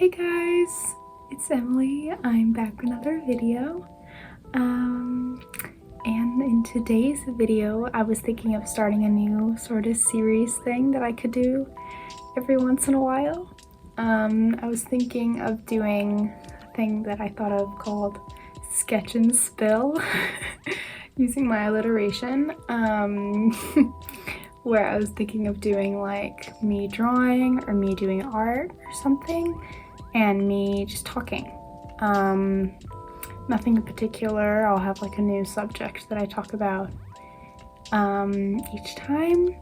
Hey guys, it's Emily. I'm back with another video. And in today's video, I was thinking of starting a new sort of series thing that I could do every once in a while. I was thinking of doing a thing that I thought of called Sketch and Spill, using my alliteration, where I was thinking of doing like me drawing or me doing art or something, and me just talking. Nothing in particular. I'll have like a new subject that I talk about each time.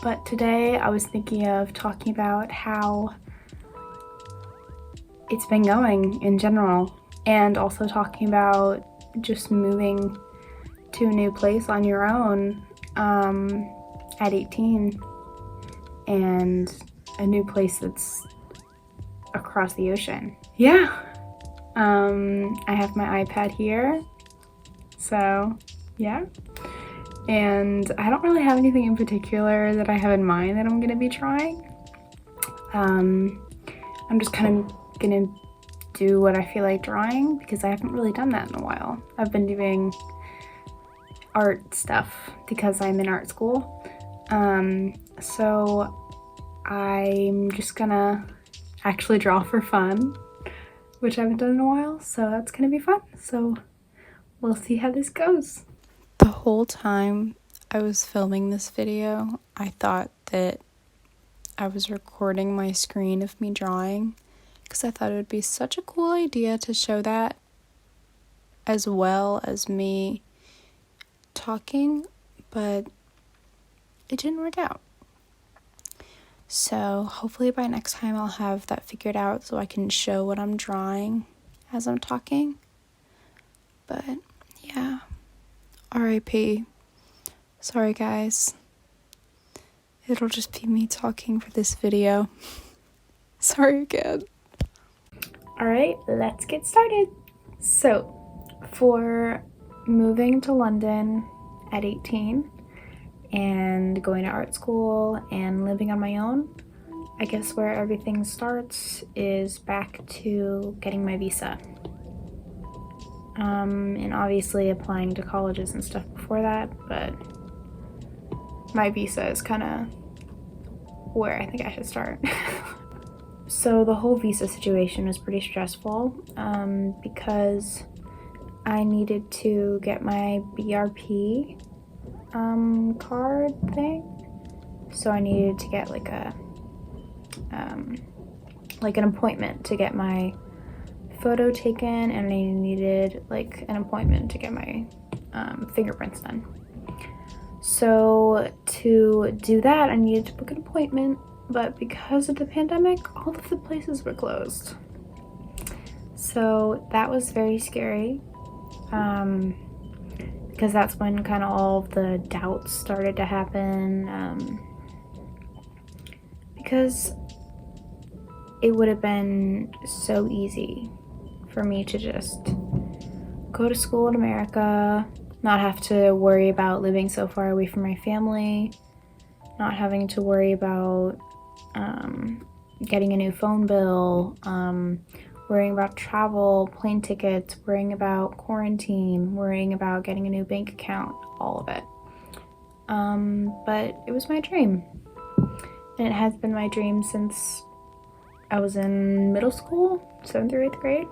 But today I was thinking of talking about how it's been going in general, and also talking about just moving to a new place on your own at 18, and a new place that's across the ocean. Yeah. I have my iPad here, so yeah. And I don't really have anything in particular that I have in mind that I'm gonna be trying. I'm just kind of gonna do what I feel like drawing because I haven't really done that in a while. I've been doing art stuff because I'm in art school. So I'm just gonna actually draw for fun, which I haven't done in a while, so that's gonna be fun. So we'll see how this goes. The whole time I was filming this video, I thought that I was recording my screen of me drawing because I thought it would be such a cool idea to show that as well as me talking, but it didn't work out. So hopefully by next time I'll have that figured out so I can show what I'm drawing as I'm talking. But yeah, RIP. Sorry guys. It'll just be me talking for this video. Sorry again. Alright, let's get started. So, for moving to London at 18, and going to art school and living on my own, I guess where everything starts is back to getting my visa. And obviously applying to colleges and stuff before that, but my visa is kind of where I think I should start. So the whole visa situation was pretty stressful because I needed to get my BRP card thing. So I needed to get like an appointment to get my photo taken, and I needed like an appointment to get my fingerprints done. So to do that, I needed to book an appointment, but because of the pandemic, all of the places were closed. So that was very scary. Because that's when kind of all of the doubts started to happen, because it would have been so easy for me to just go to school in America, not have to worry about living so far away from my family, not having to worry about getting a new phone bill, worrying about travel, plane tickets, worrying about quarantine, worrying about getting a new bank account, all of it. But it was my dream. And it has been my dream since I was in middle school, 7th or 8th grade.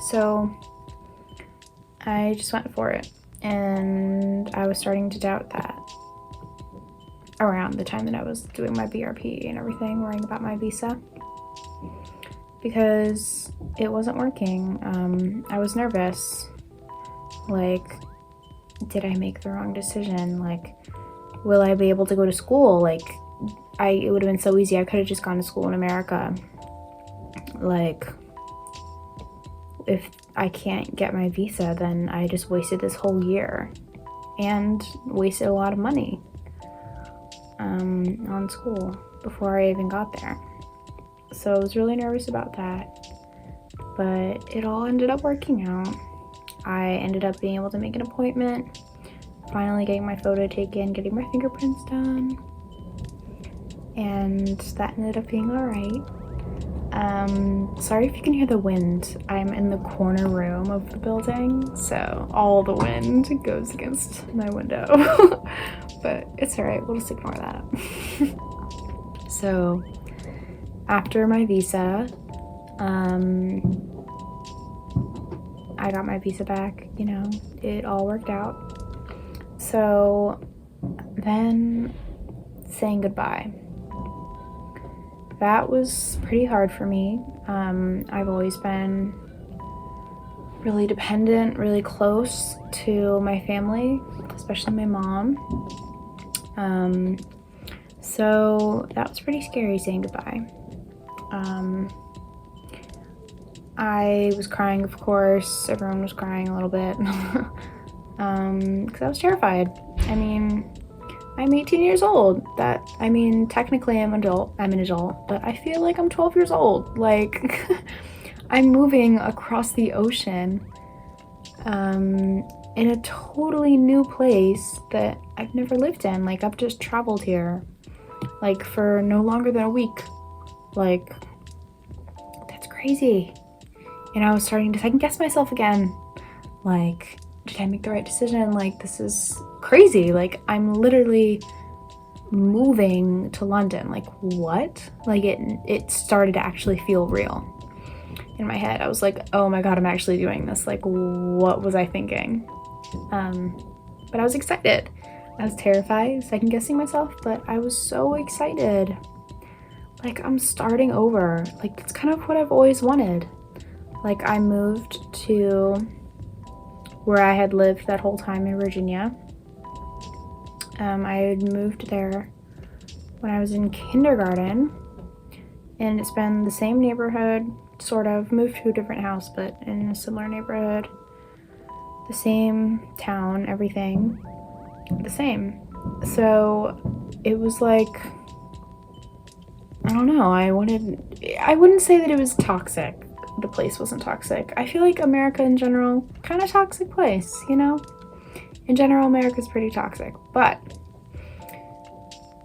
So I just went for it. And I was starting to doubt that around the time that I was doing my BRP and everything, worrying about my visa, because it wasn't working. I was nervous. Like, did I make the wrong decision? Like, will I be able to go to school? Like, it would have been so easy. I could have just gone to school in America. Like, if I can't get my visa, then I just wasted this whole year and wasted a lot of money on school before I even got there. So I was really nervous about that, but it all ended up working out. I ended up being able to make an appointment, finally getting my photo taken, getting my fingerprints done, and that ended up being all right. Sorry if you can hear the wind. I'm in the corner room of the building, so all the wind goes against my window. But it's alright, we'll just ignore that. So, after my visa, I got my visa back, you know, it all worked out. So, then saying goodbye. That was pretty hard for me. I've always been really dependent, really close to my family, especially my mom. So that was pretty scary saying goodbye. I was crying, of course. Everyone was crying a little bit. Because I was terrified. I mean, I'm 18 years old. Technically I'm an adult, but I feel like I'm 12 years old. Like, I'm moving across the ocean, in a totally new place that I've never lived in. Like, I've just traveled here, like, for no longer than a week. Like, that's crazy. And I was starting to second guess myself again. Like, did I make the right decision? Like, this is crazy. Like, I'm literally moving to London. Like, what? Like, it started to actually feel real in my head. I was like, oh my god, I'm actually doing this. Like, what was I thinking? But I was excited. I was terrified, second guessing myself, but I was so excited. Like, I'm starting over. Like, that's kind of what I've always wanted. Like, I moved to where I had lived that whole time in Virginia. I had moved there when I was in kindergarten, and it's been the same neighborhood, sort of. Moved to a different house, but in a similar neighborhood. The same town, everything the same. So it was like, I don't know, I wouldn't say that it was toxic. The place wasn't toxic. I feel like America in general, kind of toxic place, you know? In general, America's pretty toxic, but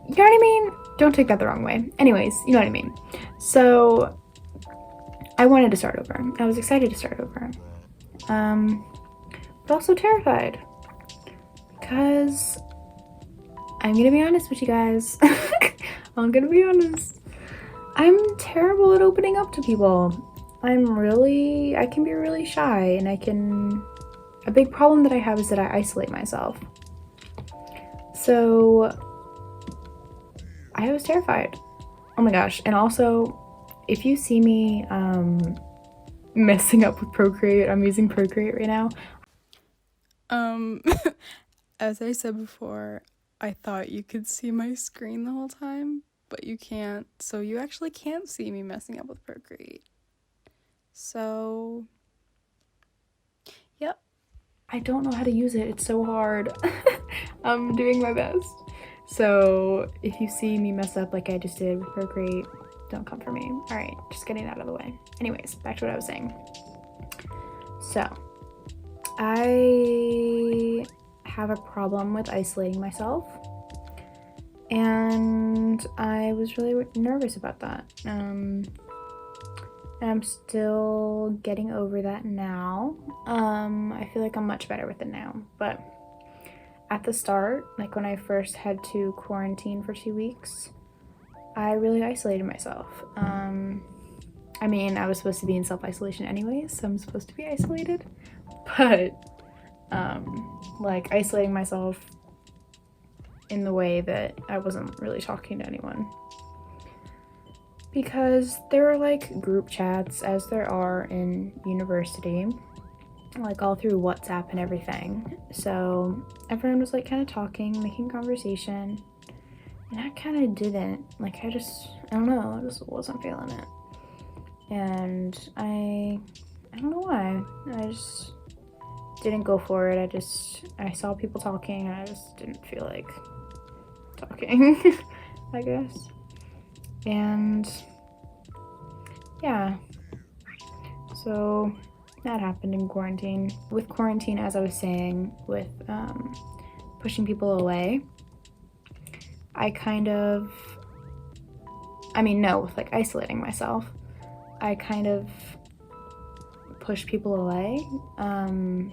you know what I mean? Don't take that the wrong way. Anyways, you know what I mean. So I wanted to start over. I was excited to start over. But also terrified. Because I'm gonna be honest with you guys. I'm gonna be honest. I'm terrible at opening up to people. I can be really shy, and a big problem that I have is that I isolate myself. So I was terrified. Oh my gosh. And also, if you see me messing up with Procreate, I'm using Procreate right now. As I said before, I thought you could see my screen the whole time, but you can't. So you actually can't see me messing up with Procreate. So, yep. I don't know how to use it. It's so hard. I'm doing my best. So if you see me mess up like I just did with Procreate, don't come for me. All right, just getting that out of the way. Anyways, back to what I was saying. So I have a problem with isolating myself, and I was really nervous about that. And I'm still getting over that now. I feel like I'm much better with it now, but at the start, like when I first had to quarantine for 2 weeks, I really isolated myself. I mean, I was supposed to be in self-isolation anyways, so I'm supposed to be isolated, but like isolating myself in the way that I wasn't really talking to anyone. Because there were like group chats, as there are in university, like all through WhatsApp and everything. So everyone was like kind of talking, making conversation, and I kind of didn't. Like I don't know, I just wasn't feeling it. And I don't know why. I just didn't go for it. I saw people talking and I just didn't feel like talking, I guess. And yeah, so that happened in quarantine. With quarantine, as I was saying, with pushing people away, with like isolating myself, I kind of push people away. Kind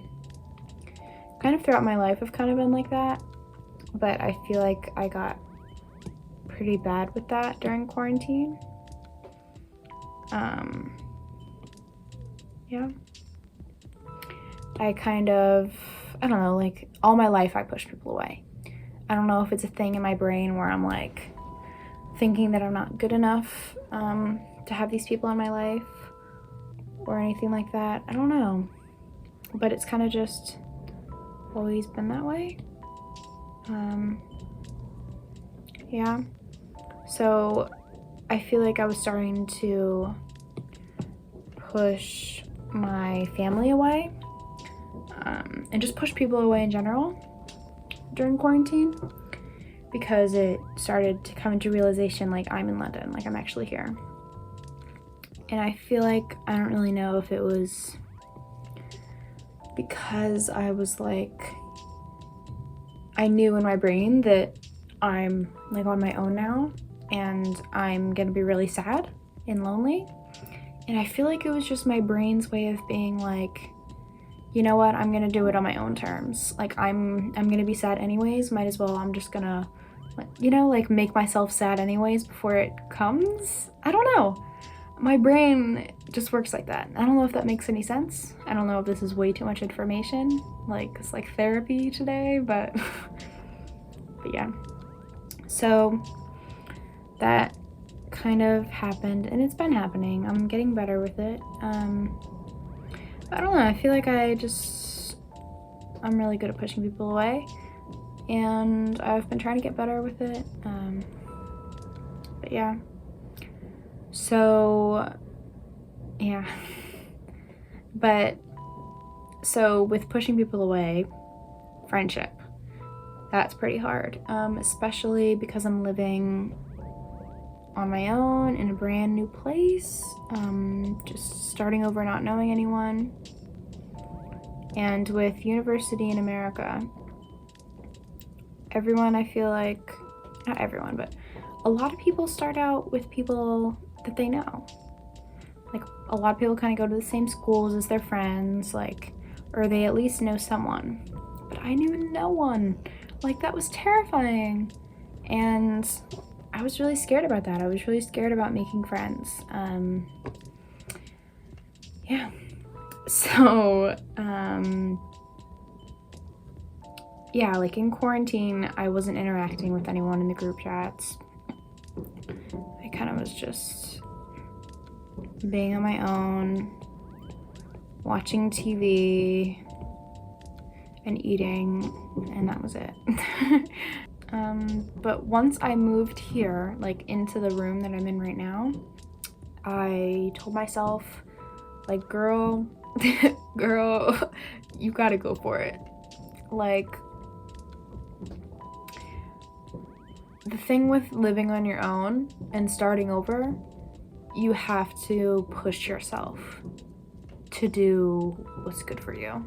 of throughout my life I've kind of been like that, but I feel like I got pretty bad with that during quarantine. Yeah. I don't know, like all my life I push people away. I don't know if it's a thing in my brain where I'm like thinking that I'm not good enough to have these people in my life or anything like that. I don't know. But it's kind of just always been that way. Yeah. So I feel like I was starting to push my family away, and just push people away in general during quarantine, because it started to come into realization like I'm in London, like I'm actually here. And I feel like I don't really know if it was because I was like, I knew in my brain that I'm like on my own now and I'm gonna be really sad and lonely. And I feel like it was just my brain's way of being like, you know what, I'm gonna do it on my own terms. Like I'm gonna be sad anyways, might as well, I'm just gonna, like make myself sad anyways before it comes. I don't know. My brain just works like that. I don't know if that makes any sense. I don't know if this is way too much information. Like it's like therapy today, but but yeah. So that kind of happened, and it's been happening. I'm getting better with it. I don't know, I feel like I'm really good at pushing people away, and I've been trying to get better with it. But yeah. So yeah. But so with pushing people away, friendship, that's pretty hard, especially because I'm living on my own in a brand new place, just starting over, not knowing anyone. And with university in America, everyone, I feel like, not everyone, but a lot of people start out with people that they know. Like a lot of people kind of go to the same schools as their friends, like, or they at least know someone. But I knew no one. Like that was terrifying. And I was really scared about that. I was really scared about making friends. Yeah. So, yeah, like in quarantine, I wasn't interacting with anyone in the group chats. I kind of was just being on my own, watching TV and eating, and that was it. But once I moved here, like into the room that I'm in right now, I told myself, like, girl, you gotta go for it. Like, the thing with living on your own and starting over, you have to push yourself to do what's good for you.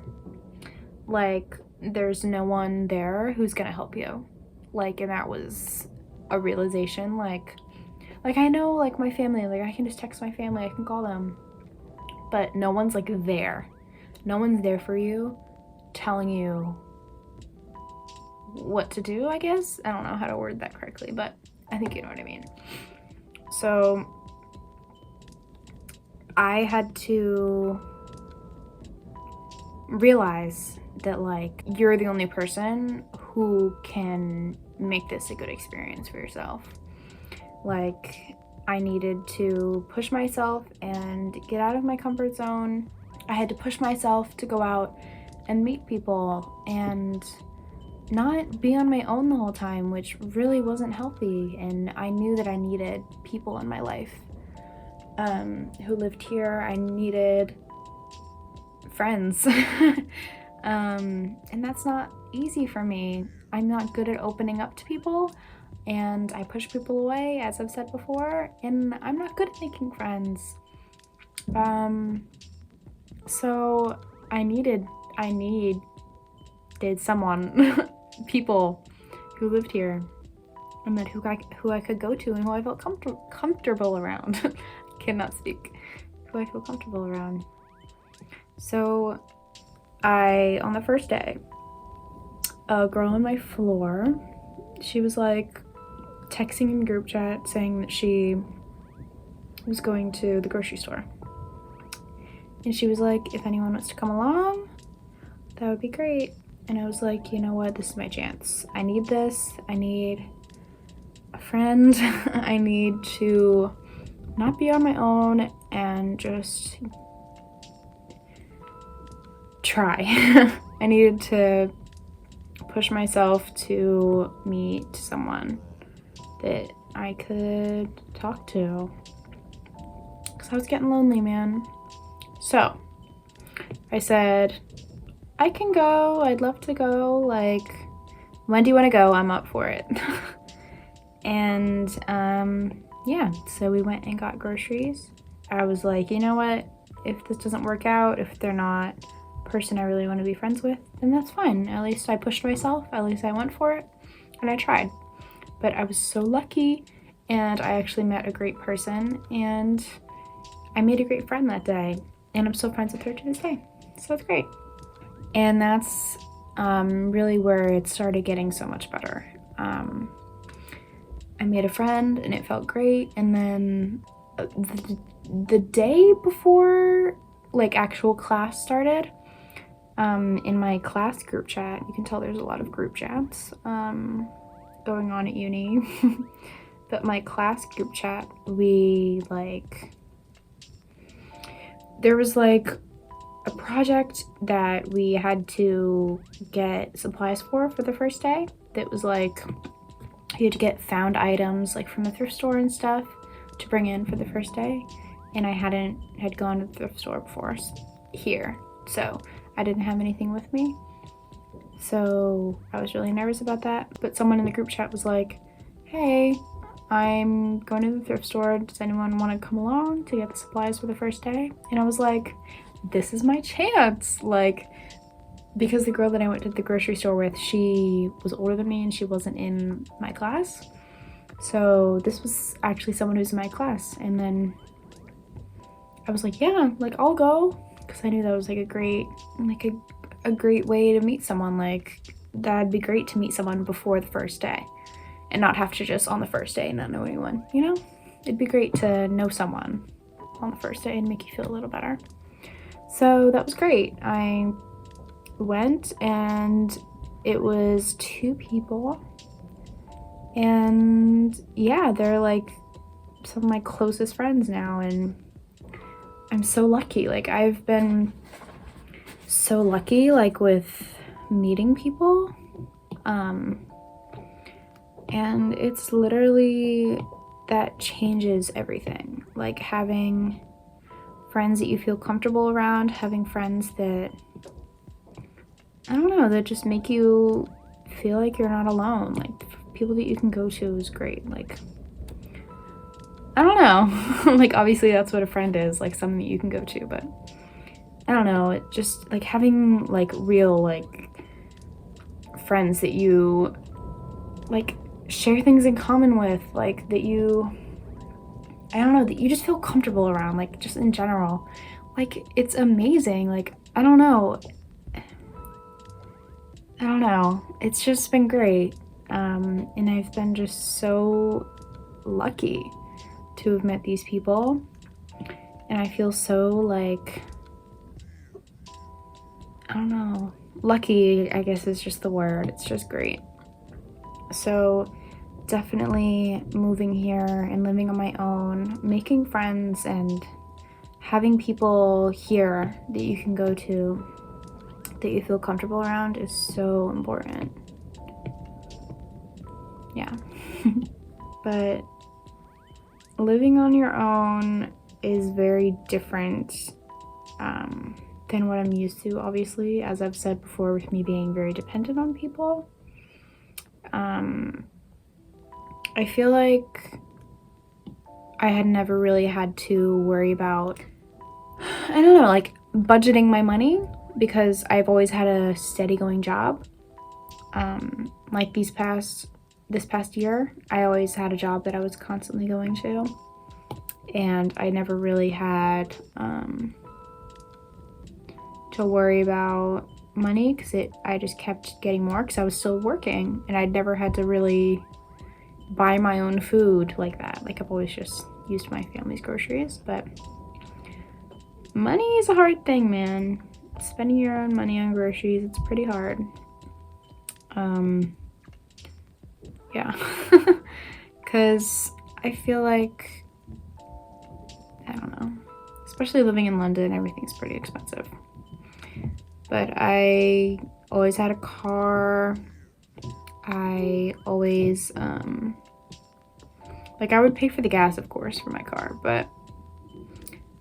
Like, there's no one there who's gonna help you. Like, and that was a realization. Like I know, like, my family, like, I can just text my family, I can call them, but no one's, like, there. No one's there for you, telling you what to do, I guess. I don't know how to word that correctly, but I think you know what I mean. So I had to realize that, like, you're the only person who can make this a good experience for yourself. Like, I needed to push myself and get out of my comfort zone. I had to push myself to go out and meet people and not be on my own the whole time, which really wasn't healthy. And I knew that I needed people in my life who lived here. I needed friends. And that's not easy for me. I'm not good at opening up to people, and I push people away, as I've said before, and I'm not good at making friends. So I needed someone, people who lived here, and that who I could go to and who I felt comfortable around. Cannot speak. who I feel comfortable around. So on the first day, a girl on my floor, she was like texting in group chat saying that she was going to the grocery store. And she was like, if anyone wants to come along, that would be great. And I was like, you know what? This is my chance. I need this. I need a friend. I need to not be on my own and just try. I needed to push myself to meet someone that I could talk to. Because I was getting lonely, man. So I said, I can go. I'd love to go. Like, when do you want to go? I'm up for it. And yeah, so we went and got groceries. I was like, you know what? If this doesn't work out, if they're not a person I really want to be friends with, then that's fine. At least I pushed myself. At least I went for it. And I tried. But I was so lucky. And I actually met a great person. And I made a great friend that day. And I'm still friends with her to this day. So that's great. And that's really where it started getting so much better. I made a friend and it felt great. And then the day before like actual class started, in my class group chat, you can tell there's a lot of group chats going on at uni. But my class group chat, there was like a project that we had to get supplies for the first day. That was like, you had to get found items like from the thrift store and stuff to bring in for the first day. And I had gone to the thrift store before here, so I didn't have anything with me. So I was really nervous about that. But someone in the group chat was like, hey, I'm going to the thrift store. Does anyone want to come along to get the supplies for the first day? And I was like, this is my chance. Like, because the girl that I went to the grocery store with, she was older than me and she wasn't in my class. So this was actually someone who's in my class. And then I was like, yeah, like I'll go. Because I knew that was like a great way to meet someone. Like, that'd be great to meet someone before the first day and not have to just on the first day not know anyone, you know? It'd be great to know someone on the first day and make you feel a little better. So that was great. I went and it was 2 people. And yeah, they're like some of my closest friends now. And I'm so lucky. Like, I've been so lucky, like, with meeting people. And it's literally, that changes everything. Like, having friends that you feel comfortable around, having friends that, I don't know, that just make you feel like you're not alone. Like, people that you can go to is great. Like, I don't know. Like, obviously that's what a friend is, like someone that you can go to, but I don't know. It just, like, having like real, like, friends that you like share things in common with, like, that you, I don't know, that you just feel comfortable around, like, just in general. Like, it's amazing. Like, I don't know. It's just been great. And I've been just so lucky to have met these people. And I feel so, like, I don't know, lucky, I guess is just the word. It's just great. So definitely moving here and living on my own, making friends and having people here that you can go to, that you feel comfortable around, is so important. Yeah. But living on your own is very different than what I'm used to, obviously, as I've said before, with me being very dependent on people. I feel like I had never really had to worry about, I don't know, like, budgeting my money, because I've always had a steady going job. Like this past year, I always had a job that I was constantly going to. and I never really had to worry about money because I just kept getting more because I was still working, and I'd never had to really buy my own food like that. Like, I've always just used my family's groceries, but money is a hard thing, man. Spending your own money on groceries, it's pretty hard. Yeah, because I feel like, I don't know, especially living in London, everything's pretty expensive. But I always had a car. I always, like, I would pay for the gas, of course, for my car, but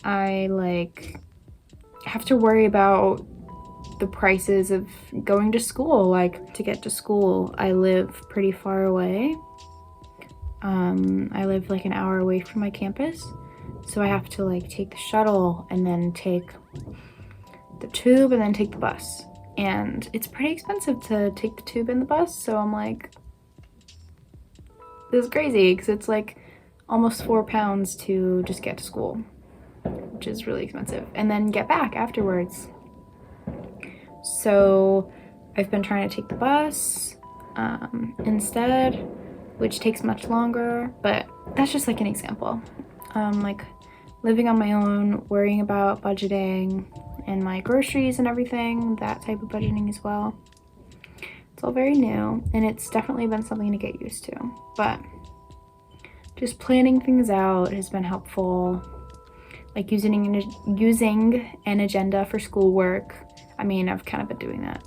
I, like, have to worry about the prices of going to school. Like, to get to school, I live pretty far away. I live like an hour away from my campus, so I have to like take the shuttle and then take the tube and then take the bus, and it's pretty expensive to take the tube and the bus. So I'm like, this is crazy, because it's like almost £4 to just get to school, which is really expensive, and then get back afterwards. So I've been trying to take the bus instead, which takes much longer, but that's just like an example. Like, living on my own, worrying about budgeting and my groceries and everything, that type of budgeting as well. It's all very new, and it's definitely been something to get used to, but just planning things out has been helpful. Like, using an agenda for schoolwork. I mean, I've kind of been doing that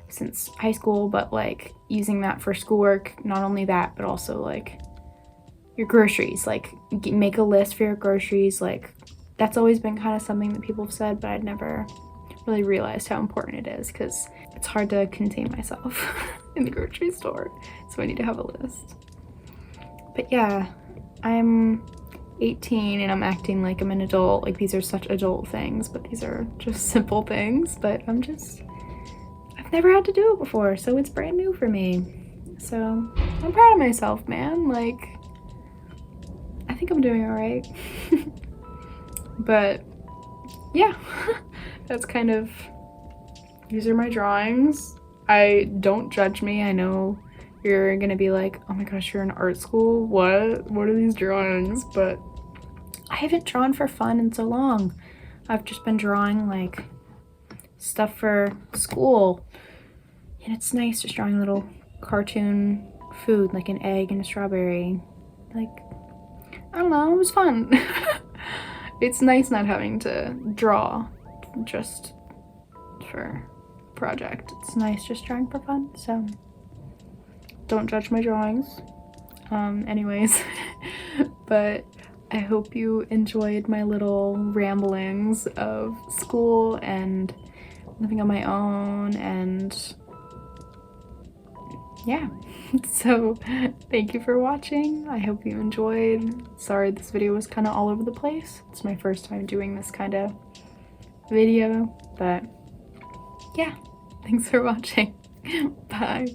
since high school, but like using that for schoolwork, not only that, but also like your groceries, like make a list for your groceries. Like, that's always been kind of something that people have said, but I'd never really realized how important it is, because it's hard to contain myself in the grocery store, so I need to have a list. But yeah, I'm 18 and I'm acting like I'm an adult. Like, these are such adult things, but these are just simple things. But I've never had to do it before, so it's brand new for me. So I'm proud of myself, man. Like, I think I'm doing all right. But yeah, that's kind of, these are my drawings. Don't judge me. I know you're gonna be like, oh my gosh, you're in art school? What are these drawings? But I haven't drawn for fun in so long. I've just been drawing like stuff for school, and it's nice just drawing little cartoon food, like an egg and a strawberry. Like, I don't know, it was fun. It's nice not having to draw just for a project. It's nice just drawing for fun, so don't judge my drawings. Anyways, but I hope you enjoyed my little ramblings of school and living on my own, and yeah. So thank you for watching. I hope you enjoyed. Sorry this video was kind of all over the place. It's my first time doing this kind of video, but yeah, thanks for watching. Bye.